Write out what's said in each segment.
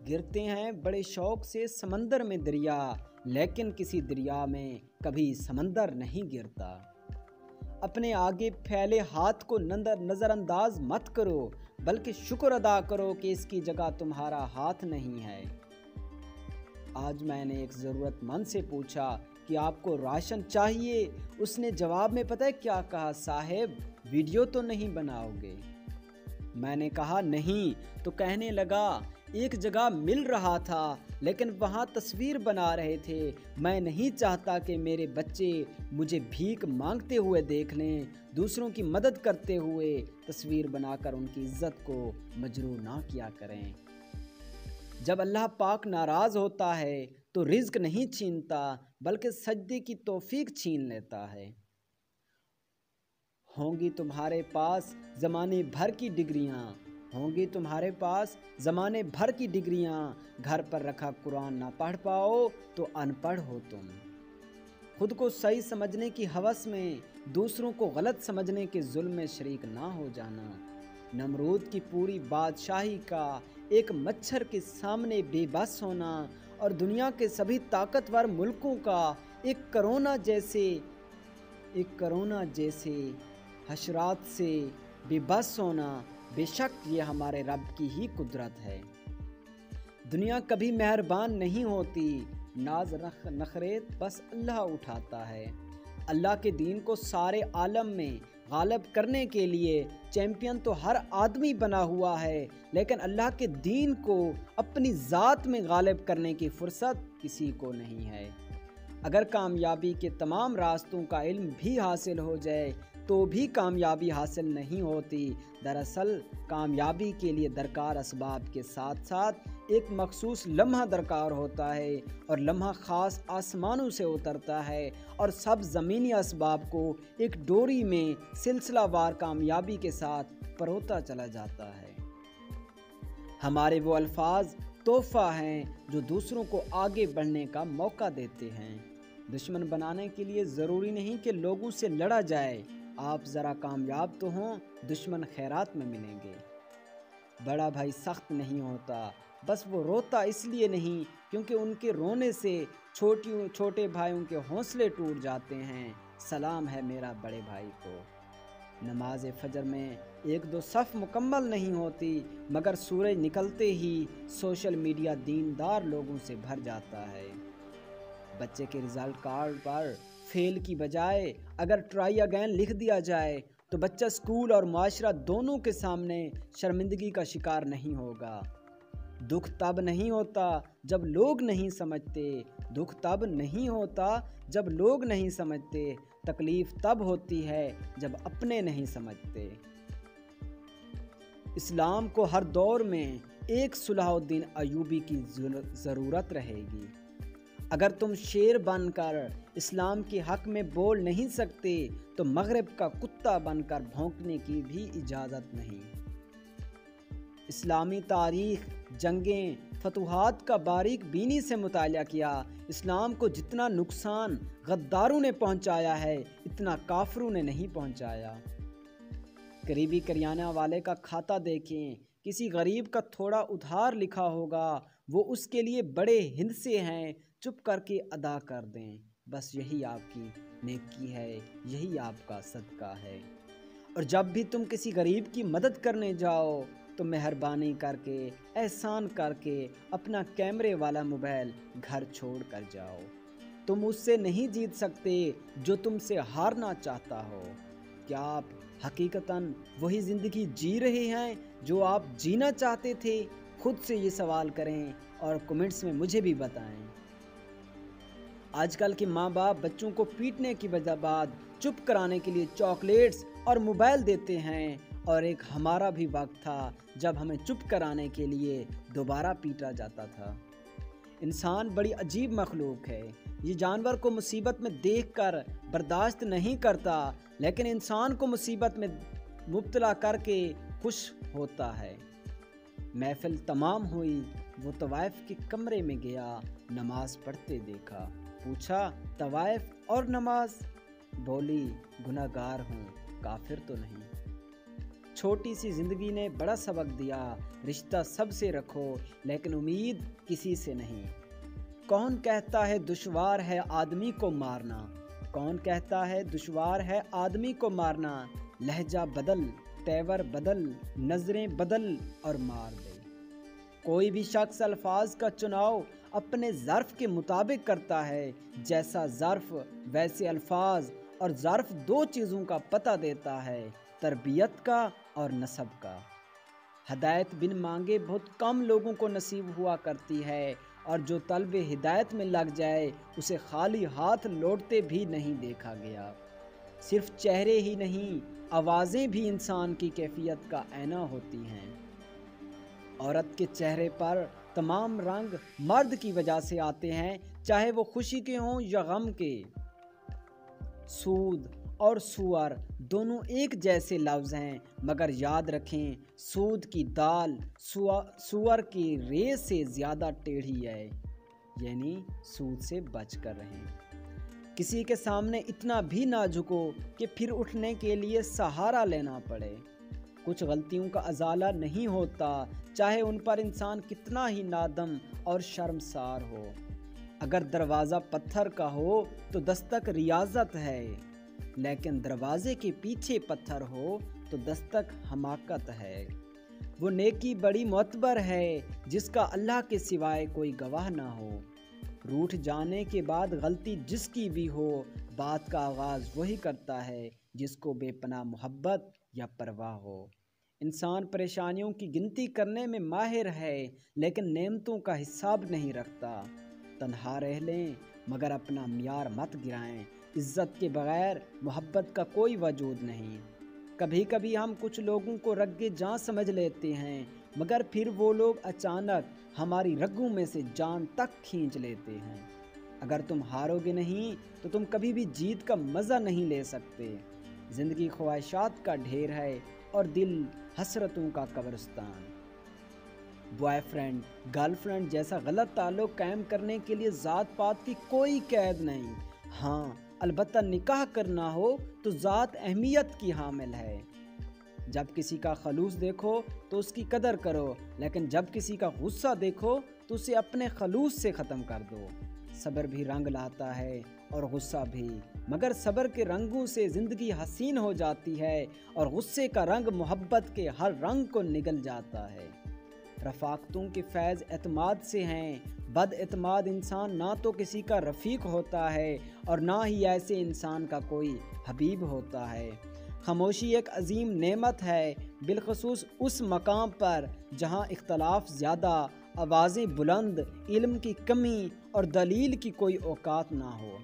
گرتے ہیں بڑے شوق سے سمندر میں دریا، لیکن کسی دریا میں کبھی سمندر نہیں گرتا۔ اپنے آگے پھیلے ہاتھ کو نظر انداز مت کرو، بلکہ شکر ادا کرو کہ اس کی جگہ تمہارا ہاتھ نہیں ہے۔ آج میں نے ایک ضرورت مند سے پوچھا کہ آپ کو راشن چاہیے؟ اس نے جواب میں پتہ ہے کیا کہا؟ صاحب ویڈیو تو نہیں بناؤ گے؟ میں نے کہا نہیں، تو کہنے لگا ایک جگہ مل رہا تھا لیکن وہاں تصویر بنا رہے تھے، میں نہیں چاہتا کہ میرے بچے مجھے بھیک مانگتے ہوئے دیکھ لیں، دوسروں کی مدد کرتے ہوئے تصویر بنا کر ان کی عزت کو مجروح نہ کیا کریں۔ جب اللہ پاک ناراض ہوتا ہے تو رزق نہیں چھینتا بلکہ سجدے کی توفیق چھین لیتا ہے۔ ہوں گی تمہارے پاس زمانے بھر کی ڈگریاں، ہوں گی تمہارے پاس زمانے بھر کی ڈگریاں، گھر پر رکھا قرآن نہ پڑھ پاؤ تو ان پڑھ ہو تم۔ خود کو صحیح سمجھنے کی ہوس میں دوسروں کو غلط سمجھنے کے ظلم میں شریک نہ ہو جانا۔ نمرود کی پوری بادشاہی کا ایک مچھر کے سامنے بے بس ہونا اور دنیا کے سبھی طاقتور ملکوں کا ایک کرونا جیسے حشرات سے بے بس ہونا، بے شک یہ ہمارے رب کی ہی قدرت ہے۔ دنیا کبھی مہربان نہیں ہوتی، ناز نخرے بس اللہ اٹھاتا ہے۔ اللہ کے دین کو سارے عالم میں غالب کرنے کے لیے چیمپئن تو ہر آدمی بنا ہوا ہے، لیکن اللہ کے دین کو اپنی ذات میں غالب کرنے کی فرصت کسی کو نہیں ہے۔ اگر کامیابی کے تمام راستوں کا علم بھی حاصل ہو جائے تو بھی کامیابی حاصل نہیں ہوتی۔ دراصل کامیابی کے لیے درکار اسباب کے ساتھ ساتھ ایک مخصوص لمحہ درکار ہوتا ہے، اور لمحہ خاص آسمانوں سے اترتا ہے اور سب زمینی اسباب کو ایک ڈوری میں سلسلہ وار کامیابی کے ساتھ پروتا چلا جاتا ہے۔ ہمارے وہ الفاظ تحفہ ہیں جو دوسروں کو آگے بڑھنے کا موقع دیتے ہیں۔ دشمن بنانے کے لیے ضروری نہیں کہ لوگوں سے لڑا جائے، آپ ذرا کامیاب تو ہوں، دشمن خیرات میں ملیں گے۔ بڑا بھائی سخت نہیں ہوتا، بس وہ روتا اس لیے نہیں کیونکہ ان کے رونے سے چھوٹے بھائیوں کے حوصلے ٹوٹ جاتے ہیں۔ سلام ہے میرا بڑے بھائی کو۔ نماز فجر میں ایک دو صف مکمل نہیں ہوتی، مگر سورج نکلتے ہی سوشل میڈیا دیندار لوگوں سے بھر جاتا ہے۔ بچے کے رزلٹ کارڈ پر فیل کی بجائے اگر ٹرائی اگین لکھ دیا جائے تو بچہ اسکول اور معاشرہ دونوں کے سامنے شرمندگی کا شکار نہیں ہوگا۔ دکھ تب نہیں ہوتا جب لوگ نہیں سمجھتے، دکھ تب نہیں ہوتا جب لوگ نہیں سمجھتے، تکلیف تب ہوتی ہے جب اپنے نہیں سمجھتے۔ اسلام کو ہر دور میں ایک صلاح الدین ایوبی کی ضرورت رہے گی۔ اگر تم شیر بن کر اسلام کے حق میں بول نہیں سکتے تو مغرب کا کتا بن کر بھونکنے کی بھی اجازت نہیں۔ اسلامی تاریخ، جنگیں، فتوحات کا باریک بینی سے مطالعہ کیا۔ اسلام کو جتنا نقصان غداروں نے پہنچایا ہے اتنا کافروں نے نہیں پہنچایا۔ قریبی کریانہ والے کا کھاتا دیکھیں، کسی غریب کا تھوڑا ادھار لکھا ہوگا، وہ اس کے لیے بڑے ہندسے ہیں، چپ کر کے ادا کر دیں، بس یہی آپ کی نیکی ہے، یہی آپ کا صدقہ ہے۔ اور جب بھی تم کسی غریب کی مدد کرنے جاؤ تو مہربانی کر کے، احسان کر کے اپنا کیمرے والا موبائل گھر چھوڑ کر جاؤ۔ تم اس سے نہیں جیت سکتے جو تم سے ہارنا چاہتا ہو۔ کیا آپ حقیقتاً وہی زندگی جی رہے ہیں جو آپ جینا چاہتے تھے؟ خود سے یہ سوال کریں اور کمنٹس میں مجھے بھی بتائیں۔ آج کل کے ماں باپ بچوں کو پیٹنے کی بعد چپ کرانے کے لیے چاکلیٹس اور موبائل دیتے ہیں، اور ایک ہمارا بھی وقت تھا جب ہمیں چپ کرانے کے لیے دوبارہ پیٹا جاتا تھا۔ انسان بڑی عجیب مخلوق ہے، یہ جانور کو مصیبت میں دیکھ کر برداشت نہیں کرتا، لیکن انسان کو مصیبت میں مبتلا کر کے خوش ہوتا ہے۔ محفل تمام ہوئی، وہ طوائف کے کمرے میں گیا، نماز پڑھتے دیکھا، پوچھا طوائف اور نماز؟ بولی گناہگار ہوں، کافر تو نہیں۔ چھوٹی سی زندگی نے بڑا سبق دیا، رشتہ سب سے رکھو لیکن امید کسی سے نہیں۔ کون کہتا ہے دشوار ہے آدمی کو مارنا، کون کہتا ہے دشوار ہے آدمی کو مارنا، لہجہ بدل، تیور بدل، نظریں بدل اور مار دے۔ کوئی بھی شخص الفاظ کا چناؤ اپنے ظرف کے مطابق کرتا ہے، جیسا ظرف ویسے الفاظ، اور ظرف دو چیزوں کا پتہ دیتا ہے، تربیت کا اور نسب کا۔ ہدایت بن مانگے بہت کم لوگوں کو نصیب ہوا کرتی ہے، اور جو طلب ہدایت میں لگ جائے اسے خالی ہاتھ لوٹتے بھی نہیں دیکھا گیا۔ صرف چہرے ہی نہیں، آوازیں بھی انسان کی کیفیت کا آئینہ ہوتی ہیں۔ عورت کے چہرے پر تمام رنگ مرد کی وجہ سے آتے ہیں، چاہے وہ خوشی کے ہوں یا غم کے۔ سود اور سور دونوں ایک جیسے لفظ ہیں، مگر یاد رکھیں سود کی دال سور کی ریس سے زیادہ ٹیڑھی ہے، یعنی سود سے بچ کر رہیں۔ کسی کے سامنے اتنا بھی نہ جھکو کہ پھر اٹھنے کے لیے سہارا لینا پڑے۔ کچھ غلطیوں کا ازالہ نہیں ہوتا، چاہے ان پر انسان کتنا ہی نادم اور شرمسار ہو۔ اگر دروازہ پتھر کا ہو تو دستک ریاضت ہے، لیکن دروازے کے پیچھے پتھر ہو تو دستک حماقت ہے۔ وہ نیکی بڑی معتبر ہے جس کا اللہ کے سوائے کوئی گواہ نہ ہو۔ روٹھ جانے کے بعد غلطی جس کی بھی ہو، بات کا آغاز وہی کرتا ہے جس کو بے پناہ محبت یا پرواہ ہو۔ انسان پریشانیوں کی گنتی کرنے میں ماہر ہے، لیکن نعمتوں کا حساب نہیں رکھتا۔ تنہا رہ لیں مگر اپنا معیار مت گرائیں، عزت کے بغیر محبت کا کوئی وجود نہیں۔ کبھی کبھی ہم کچھ لوگوں کو رگ جاں سمجھ لیتے ہیں، مگر پھر وہ لوگ اچانک ہماری رگوں میں سے جان تک کھینچ لیتے ہیں۔ اگر تم ہارو گے نہیں تو تم کبھی بھی جیت کا مزہ نہیں لے سکتے۔ زندگی خواہشات کا ڈھیر ہے اور دل حسرتوں کا قبرستان۔ بوائے فرینڈ، گرل فرینڈ جیسا غلط تعلق قائم کرنے کے لیے ذات پات کی کوئی قید نہیں۔ ہاں، البتہ نکاح کرنا ہو تو ذات اہمیت کی حامل ہے۔ جب کسی کا خلوص دیکھو تو اس کی قدر کرو، لیکن جب کسی کا غصہ دیکھو تو اسے اپنے خلوص سے ختم کر دو۔ صبر بھی رنگ لاتا ہے اور غصہ بھی، مگر صبر کے رنگوں سے زندگی حسین ہو جاتی ہے اور غصے کا رنگ محبت کے ہر رنگ کو نگل جاتا ہے۔ رفاقتوں کے فیض اعتماد سے ہیں۔ بد اعتماد انسان نہ تو کسی کا رفیق ہوتا ہے اور نہ ہی ایسے انسان کا کوئی حبیب ہوتا ہے۔ خاموشی ایک عظیم نعمت ہے، بالخصوص اس مقام پر جہاں اختلاف زیادہ، آوازیں بلند، علم کی کمی اور دلیل کی کوئی اوقات نہ ہو۔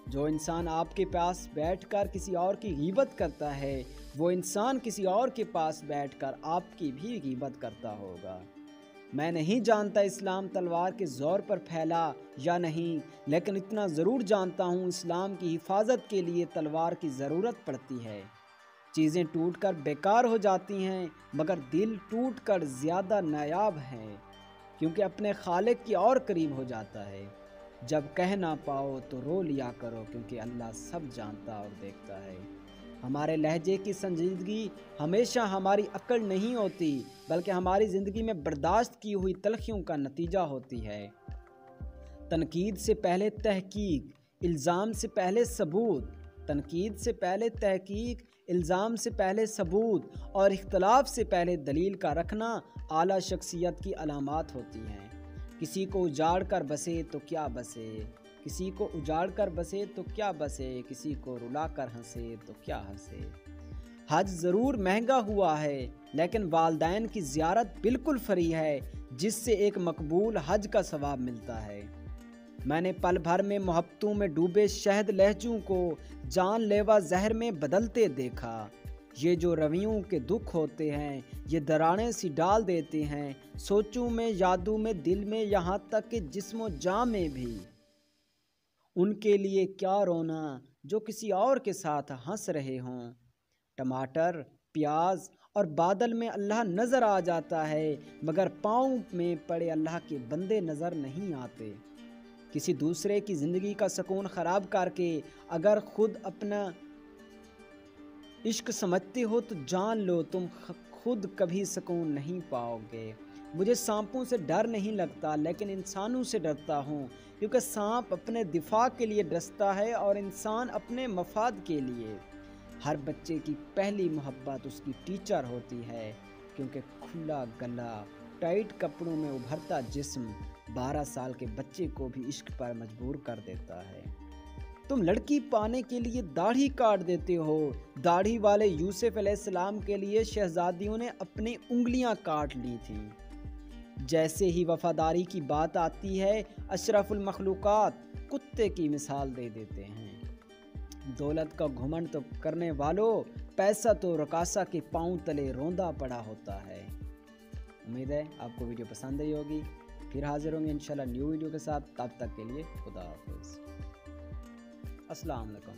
جو انسان آپ کے پاس بیٹھ کر کسی اور کی غیبت کرتا ہے، وہ انسان کسی اور کے پاس بیٹھ کر آپ کی بھی غیبت کرتا ہوگا۔ میں نہیں جانتا اسلام تلوار کے زور پر پھیلا یا نہیں، لیکن اتنا ضرور جانتا ہوں اسلام کی حفاظت کے لیے تلوار کی ضرورت پڑتی ہے۔ چیزیں ٹوٹ کر بیکار ہو جاتی ہیں، مگر دل ٹوٹ کر زیادہ نایاب ہے، کیونکہ اپنے خالق کی اور قریب ہو جاتا ہے۔ جب کہہ نہ پاؤ تو رو لیا کرو، کیونکہ اللہ سب جانتا اور دیکھتا ہے۔ ہمارے لہجے کی سنجیدگی ہمیشہ ہماری عقل نہیں ہوتی، بلکہ ہماری زندگی میں برداشت کی ہوئی تلخیوں کا نتیجہ ہوتی ہے۔ تنقید سے پہلے تحقیق، الزام سے پہلے ثبوت، تنقید سے پہلے تحقیق، الزام سے پہلے ثبوت اور اختلاف سے پہلے دلیل کا رکھنا اعلیٰ شخصیت کی علامات ہوتی ہیں۔ کسی کو اجاڑ کر بسے تو کیا بسے، کسی کو اجاڑ کر بسے تو کیا بسے، کسی کو رلا کر ہنسے تو کیا ہنسے۔ حج ضرور مہنگا ہوا ہے، لیکن والدین کی زیارت بالکل فری ہے، جس سے ایک مقبول حج کا ثواب ملتا ہے۔ میں نے پل بھر میں محبتوں میں ڈوبے شہد لہجوں کو جان لیوا زہر میں بدلتے دیکھا۔ یہ جو رویوں کے دکھ ہوتے ہیں، یہ دراڑیں سی ڈال دیتے ہیں، سوچوں میں، یادوں میں، دل میں، یہاں تک کہ جسم و جاں میں بھی۔ ان کے لیے کیا رونا جو کسی اور کے ساتھ ہنس رہے ہوں۔ ٹماٹر، پیاز اور بادل میں اللہ نظر آ جاتا ہے، مگر پاؤں میں پڑے اللہ کے بندے نظر نہیں آتے۔ کسی دوسرے کی زندگی کا سکون خراب کر کے اگر خود اپنا عشق سمجھتے ہو تو جان لو تم خود کبھی سکون نہیں پاؤ گے۔ مجھے سانپوں سے ڈر نہیں لگتا لیکن انسانوں سے ڈرتا ہوں، کیونکہ سانپ اپنے دفاع کے لیے ڈستا ہے اور انسان اپنے مفاد کے لیے۔ ہر بچے کی پہلی محبت اس کی ٹیچر ہوتی ہے، کیونکہ کھلا گلا ٹائٹ کپڑوں میں ابھرتا جسم 12 سال کے بچے کو بھی عشق پر مجبور کر دیتا ہے۔ تم لڑکی پانے کے لیے داڑھی کاٹ دیتے ہو۔ داڑھی والے یوسف علیہ السلام کے لیے شہزادیوں نے اپنی انگلیاں کاٹ لی تھیں۔ جیسے ہی وفاداری کی بات آتی ہے، اشرف المخلوقات کتے کی مثال دے دیتے ہیں۔ دولت کا گھمنڈ تو کرنے والوں، پیسہ تو رقاصہ کے پاؤں تلے روندا پڑا ہوتا ہے۔ امید ہے آپ کو ویڈیو پسند آئی ہوگی۔ پھر حاضر ہوں گے انشاءاللہ نیو ویڈیو کے ساتھ۔ تب تک کے لیے خدا حافظ۔ السلام علیکم۔